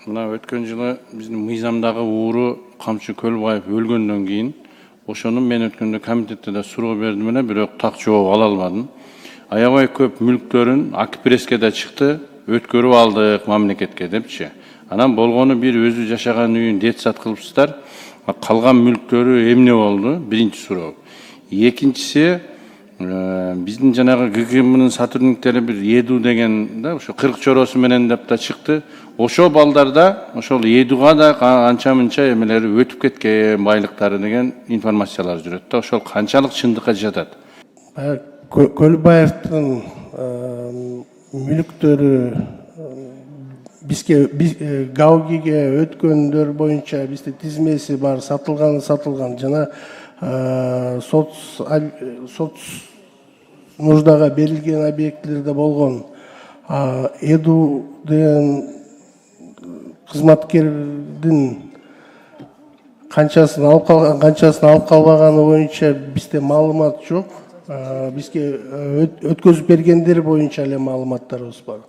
мына өткөн жылы биздин мыйзамдагы ууру Камчы Көлбаев өлгөндөн кийин ошону мен өткөндө комитетте да суроо бердим эле, бирок так жооп ала алмадым. Аябай көп мүлктөрүн Акпресске да чыкты, өткөрүп алдык мамлекетке депчи. Анан болгону бир өзү жашаган үйүн детсад кылыпсыздар. Калган мүлктөрү эмне болду? Биринчи суроо. Экинчиси, биздин жанагы ГКМнын сотрудниктери бир Еду деген да ошо 40 чороосу менен деп да чыкты. Ошо балдарда ошол Едуга да канча мынча эмелери өтүп кеткен байлыктары деген информациялар жүрөт да. Ошол канчалык чындыкка жатат? Көлбаевдин мүлктөрү бизге Гаугиге өткөндөр боюнча бизде тизмеси бар, сатылган жана соц нуждага берилген объектилерде болгон. Эду деген кызматкердин канчасын алып калган, канчасын алып калбаганы боюнча бизде маалымат жок. Бизге өткөзүп бергендер боюнча эле маалыматтарыбыз бар.